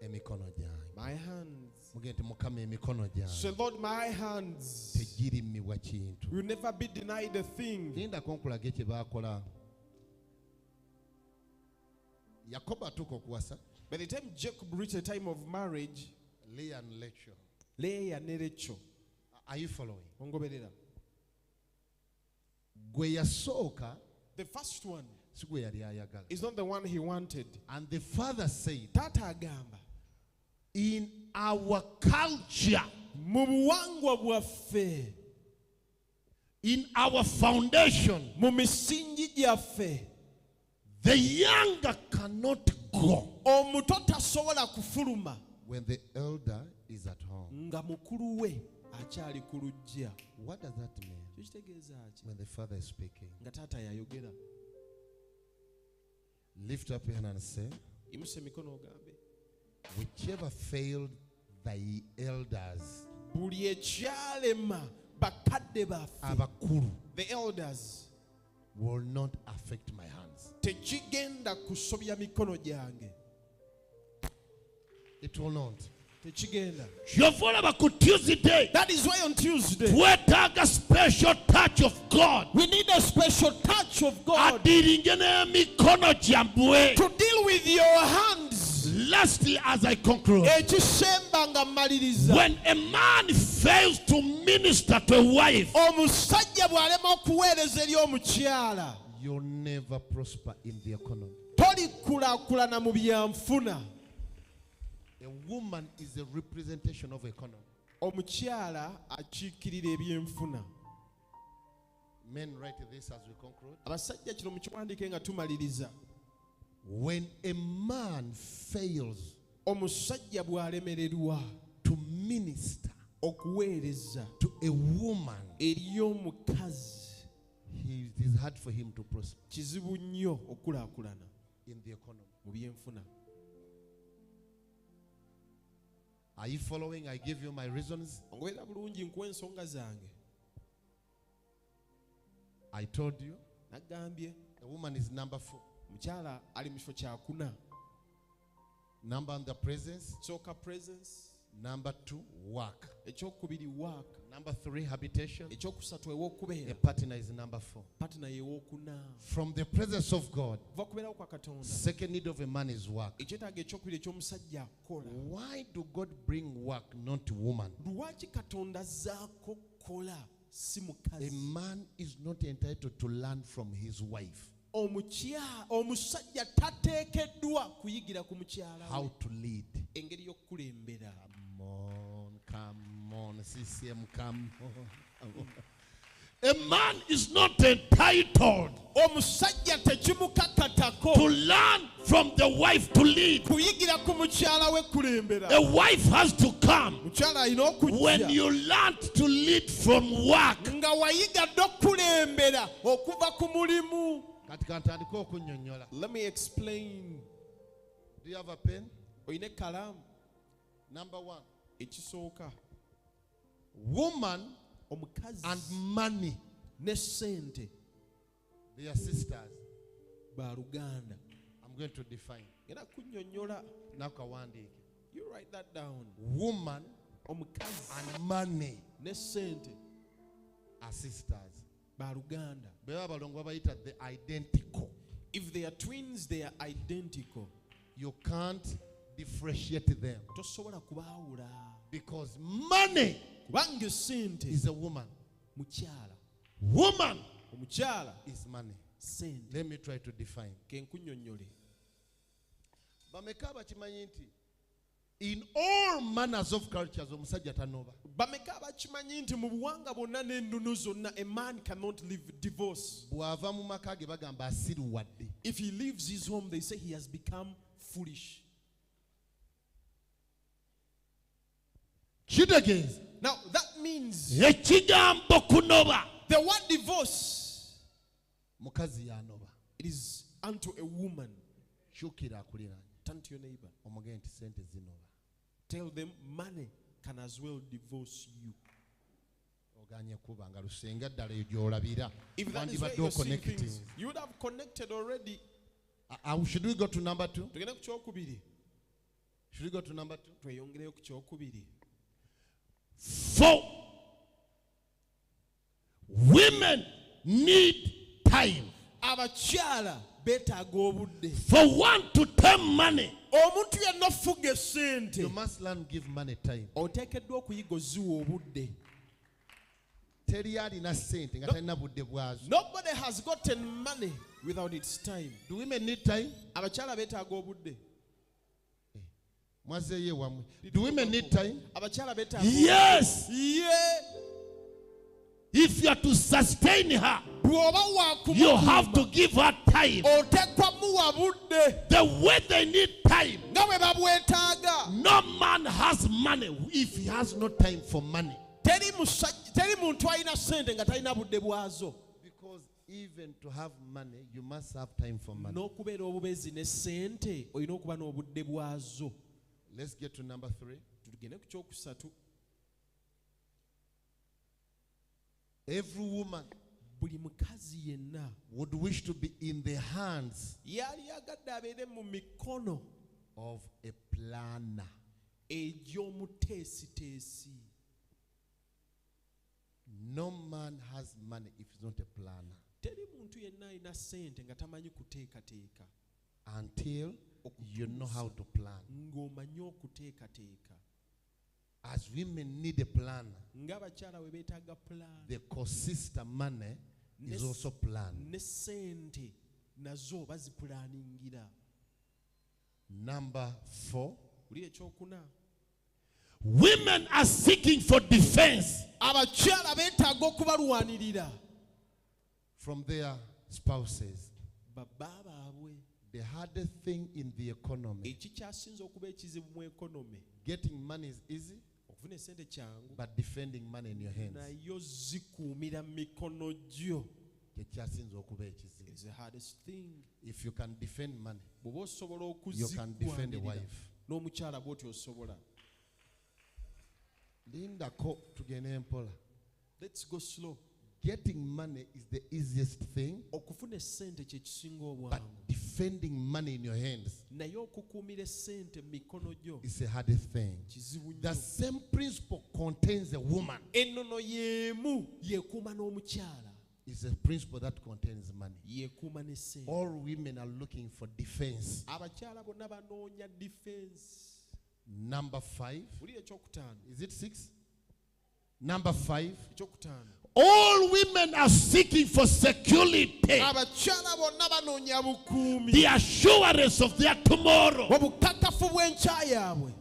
[SPEAKER 1] Emikono gyange.
[SPEAKER 2] my hands.
[SPEAKER 1] Mugende nti Mukama emikono gyange
[SPEAKER 2] Say, Lord, my hands
[SPEAKER 1] tegirimmibwa kintu.
[SPEAKER 2] will never be denied a thing.
[SPEAKER 1] Lindako nkulage kye baakola. Yakobo atuuka okuwasa
[SPEAKER 2] By the time Jacob reached the time of marriage,
[SPEAKER 1] Leah and Rachel.
[SPEAKER 2] Leah ne Rachel.
[SPEAKER 1] Are you following?
[SPEAKER 2] Ongoberera.
[SPEAKER 1] Gwe yasooka
[SPEAKER 2] The first one
[SPEAKER 1] si gwe yali ayagala.
[SPEAKER 2] is not the one he wanted.
[SPEAKER 1] And the father said,
[SPEAKER 2] Taata agamba,
[SPEAKER 1] in our culture,
[SPEAKER 2] mu buwangwa bwaffe,
[SPEAKER 1] in our foundation,
[SPEAKER 2] mu misingi gyaffe,
[SPEAKER 1] the younger cannot go
[SPEAKER 2] omuto tasobola kufuluma
[SPEAKER 1] when the elder is at home.
[SPEAKER 2] nga mukulu we akyali ku luggya.
[SPEAKER 1] What does that mean?
[SPEAKER 2] Kyo kitegeeza ki?
[SPEAKER 1] When the father is speaking,
[SPEAKER 2] Nga taata yayogera.
[SPEAKER 1] lift up your hand and say,
[SPEAKER 2] Yimusa emikono ogambe,
[SPEAKER 1] whichever failed thy elders,
[SPEAKER 2] buli ekyalema bakadde baffe,
[SPEAKER 1] abakulu,
[SPEAKER 2] the elders,
[SPEAKER 1] will not affect my hands.
[SPEAKER 2] tekigenda kusobya mikono gyange.
[SPEAKER 1] It will not.
[SPEAKER 2] tekigenda.
[SPEAKER 3] kyova olaba ku Tuesday
[SPEAKER 2] That is why on Tuesday
[SPEAKER 3] twetaaga special touch of God
[SPEAKER 2] we need a special touch of God
[SPEAKER 3] adiiringe n'emikono gyammwe.
[SPEAKER 2] to deal with your hands.
[SPEAKER 3] Lastly, as I conclude,
[SPEAKER 2] Ekisemba nga mmaliriza.
[SPEAKER 3] when a man fails to minister to a wife,
[SPEAKER 2] Omusajja bw'alema okuweereza eri omukyala,
[SPEAKER 1] You'll never prosper in the economy.
[SPEAKER 2] tolikulaakulana mu byanfuna.
[SPEAKER 1] A woman is a representation of economy.
[SPEAKER 2] Omukyala akiikirira ebyenfuna.
[SPEAKER 1] Men, write this as we conclude.
[SPEAKER 2] Abasajja kino mukiwandiike nga tumaliriza.
[SPEAKER 1] When a man fails
[SPEAKER 2] Omusajja bw'alemererwa
[SPEAKER 1] to minister
[SPEAKER 2] okuweereza
[SPEAKER 1] to a woman,
[SPEAKER 2] eri omukazi,
[SPEAKER 1] it is hard for him to prosper
[SPEAKER 2] kizibu nnyo okulaakulana
[SPEAKER 1] in the economy.
[SPEAKER 2] mu byenfuna.
[SPEAKER 1] Are you following? I give you my reasons.
[SPEAKER 2] Ongoberera bulungi nkuwa ensonga zange.
[SPEAKER 1] I told you
[SPEAKER 2] Nagambye
[SPEAKER 1] a woman is number 4.
[SPEAKER 2] omukyala ali mu kifo kyakuna.
[SPEAKER 1] Number one, the presence.
[SPEAKER 2] Sooka presence,
[SPEAKER 1] Number 2, work.
[SPEAKER 2] ekyokubiri work,
[SPEAKER 1] Number 3, habitation.
[SPEAKER 2] ekyokusatu
[SPEAKER 1] A
[SPEAKER 2] ew'okubeera,
[SPEAKER 1] partner is number 4.
[SPEAKER 2] partner y'ewookuna.
[SPEAKER 1] From the presence of God,
[SPEAKER 2] Kuva kubeerawo kwa Katonda,
[SPEAKER 1] second need of a man is work.
[SPEAKER 2] ekyetaaga ekyokubiri eky'omusajja akola.
[SPEAKER 1] Why do God bring work, not woman?
[SPEAKER 2] Lwaki Katonda azzaako kola si
[SPEAKER 1] A
[SPEAKER 2] mukazi?
[SPEAKER 1] man is not entitled to learn from his wife
[SPEAKER 2] Omusajja tateekeddwa kuyigira ku mukyala
[SPEAKER 1] how
[SPEAKER 2] we
[SPEAKER 1] to lead.
[SPEAKER 2] engeri y'okukulembera.
[SPEAKER 1] Come on, CCM, come on.
[SPEAKER 3] a man is not entitled
[SPEAKER 2] Omusajja tekimukakatako
[SPEAKER 3] to learn from the wife to lead.
[SPEAKER 2] kuyigira ku mukyala we kulembera.
[SPEAKER 3] A wife has to come
[SPEAKER 2] Mukyala alina
[SPEAKER 3] when
[SPEAKER 2] okujja
[SPEAKER 3] you learn to lead from work.
[SPEAKER 2] nga wayigadde okulembera okuva ku mulimu.
[SPEAKER 1] Kati kantandika okunnyonnyola.
[SPEAKER 2] Let me explain.
[SPEAKER 1] Do you have a pen?
[SPEAKER 2] Oyina ekkalaamu?
[SPEAKER 1] Number 1,
[SPEAKER 2] Ekisooka,
[SPEAKER 1] woman
[SPEAKER 2] omukazi
[SPEAKER 1] and money,
[SPEAKER 2] ne ssente
[SPEAKER 1] they are sisters.
[SPEAKER 2] baluganda.
[SPEAKER 1] I'm going to define.
[SPEAKER 2] Era kunnyonnyola.
[SPEAKER 1] Nakawandiike.
[SPEAKER 2] You write that down.
[SPEAKER 1] Woman
[SPEAKER 2] Omukazi
[SPEAKER 1] and money
[SPEAKER 2] ne ssente
[SPEAKER 1] are sisters.
[SPEAKER 2] baluganda.
[SPEAKER 1] Beba balongo bayita the identical.
[SPEAKER 2] If they are twins, they are identical.
[SPEAKER 1] You can't differentiate them
[SPEAKER 2] Tosobola kubaawula.
[SPEAKER 1] because money
[SPEAKER 2] Kubanga ssente
[SPEAKER 1] is a woman.
[SPEAKER 2] mukyala.
[SPEAKER 1] Woman
[SPEAKER 2] Omukyala
[SPEAKER 1] is money.
[SPEAKER 2] ssente.
[SPEAKER 1] Let me try to define.
[SPEAKER 2] Ke nkunnyonnyole.
[SPEAKER 1] Bameka bakimanyi nti in all manners of cultures omusajja tanoba.
[SPEAKER 2] Bameka abakimanyi nti mu buwanga bwonna n'ennono zonna a man cannot live divorce.
[SPEAKER 1] Bw'ava mu maka ge bagamba asiruwadde.
[SPEAKER 2] If he leaves his home, they say he has become foolish.
[SPEAKER 1] Kitegeeza
[SPEAKER 2] Now that means
[SPEAKER 3] Ekigambo kunoba
[SPEAKER 2] the word divorce,
[SPEAKER 1] mukazi yanoba.
[SPEAKER 2] it is unto a woman.
[SPEAKER 1] Kyukira akuliraanye
[SPEAKER 2] Turn to your neighbor.
[SPEAKER 1] omugende nti sente zinoba.
[SPEAKER 2] Tell them money can as well divorce you.
[SPEAKER 1] Oganye kuba nga lusenga ddala eyo gy'olabira.
[SPEAKER 2] If that is where
[SPEAKER 1] Wandibadde
[SPEAKER 2] you're seeing
[SPEAKER 1] oconnecting.
[SPEAKER 2] things, you would have connected already.
[SPEAKER 1] Should we go to number 2?
[SPEAKER 2] Tugende ku kyokubiri.
[SPEAKER 1] Should we go to number 2?
[SPEAKER 2] Tweyongereyo ku kyokubiri.
[SPEAKER 3] for women need time.
[SPEAKER 2] Abakyala beetaaga obudde.
[SPEAKER 3] For one to turn money,
[SPEAKER 2] Omuntu yenna ofuga essente
[SPEAKER 1] You must learn give money time.
[SPEAKER 2] oteekeddwa okuyiga oziwa obudde.
[SPEAKER 1] Teri alina ssente nga talina budde bwazo.
[SPEAKER 2] Nobody has gotten money without its time.
[SPEAKER 1] Do women need time?
[SPEAKER 2] Abakyala beetaaga obudde.
[SPEAKER 1] Mwazeeyo wamwe. Do women need time?
[SPEAKER 2] Abakyala beetaaga
[SPEAKER 3] yes,
[SPEAKER 2] ye
[SPEAKER 3] if you are to sustain her,
[SPEAKER 2] bw'oba
[SPEAKER 3] you have
[SPEAKER 2] waakuba
[SPEAKER 3] to give her time.
[SPEAKER 2] oteekwa muwa budde
[SPEAKER 3] The way they need time.
[SPEAKER 2] nga bwe babwetaaga.
[SPEAKER 3] No man has money.
[SPEAKER 1] If he has no time for money.
[SPEAKER 2] Teri muntu alina ssente nga talina budde bwazo.
[SPEAKER 1] Because even to have money, you must have time for money.
[SPEAKER 2] N'okubeera obubezi ne ssente olina okuba n'obudde bwazo.
[SPEAKER 1] Let's get to number 3.
[SPEAKER 2] Tugende ku kyokusatu.
[SPEAKER 1] Every woman
[SPEAKER 2] Buli mukazi yenna
[SPEAKER 1] would wish to be in the hands
[SPEAKER 2] yali yagadde abeere mu mikono
[SPEAKER 1] of a planner.
[SPEAKER 2] egy'omuteesiteesi.
[SPEAKER 1] No man has money if he's not a planner.
[SPEAKER 2] Teri muntu yenna alina ssente nga tamanyi kuteekateeka.
[SPEAKER 1] Until you know how to plan.
[SPEAKER 2] Ng'omanyi okuteekateeka.
[SPEAKER 1] As women need a planner,
[SPEAKER 2] Ng'abakyala we beetaaga plan.
[SPEAKER 1] the co-sister money is also planned.
[SPEAKER 2] Ne ssente nazo bazipulaaningira.
[SPEAKER 1] Number 4.
[SPEAKER 2] Buli ekyokuna.
[SPEAKER 3] Women are seeking for defense
[SPEAKER 2] Abakyala beetaaga okubalwanirira.
[SPEAKER 1] From their spouses.
[SPEAKER 2] Baba baabwe.
[SPEAKER 1] The hardest thing in the economy.
[SPEAKER 2] Ekikyasinza okuba ekizibu mu ekonomi.
[SPEAKER 1] Getting money is easy,
[SPEAKER 2] Okufuna essente kyangu.
[SPEAKER 1] but defending money in your hands.
[SPEAKER 2] Nayo zikuumira mu mikono gyo.
[SPEAKER 1] Kyekyasinza okuba ekizibu.
[SPEAKER 2] It's the hardest thing.
[SPEAKER 1] If you can defend money,
[SPEAKER 2] Bw'oba osobola
[SPEAKER 1] you can defend a
[SPEAKER 2] okuzigwanirira.
[SPEAKER 1] wife.
[SPEAKER 2] N'omukyala bw'oti osobola.
[SPEAKER 1] Lindako tugende mpola.
[SPEAKER 2] Let's go slow.
[SPEAKER 1] Getting money is the easiest thing,
[SPEAKER 2] Okufuna essente kye kisinga
[SPEAKER 1] but
[SPEAKER 2] obwangu.
[SPEAKER 1] defending money in your hands
[SPEAKER 2] Naye okukuumira essente mu mikono gyo
[SPEAKER 1] is the hardest thing.
[SPEAKER 2] kizibu
[SPEAKER 1] The
[SPEAKER 2] nnyo.
[SPEAKER 1] same principle contains a woman.
[SPEAKER 2] Ennono y'emu yeekuuma n'omukyala.
[SPEAKER 1] It's a principle that contains money.
[SPEAKER 2] Yeekuuma n'essente.
[SPEAKER 1] All women are looking for defense.
[SPEAKER 2] Abakyala bonna banoonya defense.
[SPEAKER 1] Number 5.
[SPEAKER 2] Buli ekyokutaano.
[SPEAKER 1] Is it 6? Number 5.
[SPEAKER 2] Ekyokutaano.
[SPEAKER 3] All women are seeking for security,
[SPEAKER 2] Abakyala bonna banoonya bukuumi.
[SPEAKER 3] the assurance of their tomorrow.
[SPEAKER 2] Obukakafu bw'enkya yaabwe.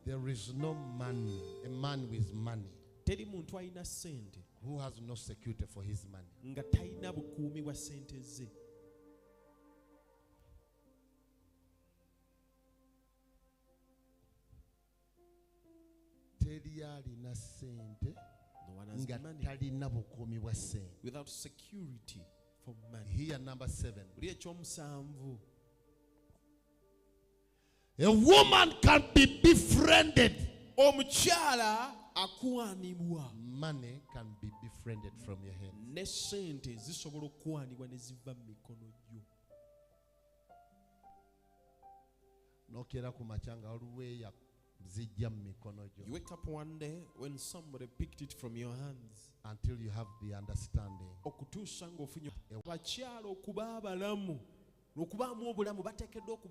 [SPEAKER 1] There is no money, a man with money,
[SPEAKER 2] Teri muntu alina ssente
[SPEAKER 1] who has no security for his money.
[SPEAKER 2] nga talina bukuumi bwa ssente ze.
[SPEAKER 1] Teri alina sente
[SPEAKER 2] No one has
[SPEAKER 1] nga
[SPEAKER 2] money
[SPEAKER 1] talina bukuumi bwa sente.
[SPEAKER 2] without security for money.
[SPEAKER 1] Here number 7.
[SPEAKER 2] Buli ekyomusanvu.
[SPEAKER 3] A woman can be befriended.
[SPEAKER 2] Omukyala akuwanibwa.
[SPEAKER 1] Money can be befriended from your hand.
[SPEAKER 2] Ne ssente zisobola okuwanibwa ne ziva mu mikono gyo.
[SPEAKER 1] Nokera ku machanga oluweya zijja mu mikono
[SPEAKER 2] You
[SPEAKER 1] gyo
[SPEAKER 2] wake up one day when somebody picked it from your hands.
[SPEAKER 1] until you have the understanding.
[SPEAKER 2] Okutuusa ng'ofunye abakyala okuba abalamu n'okubaamu obulamu bateekeddwa okuba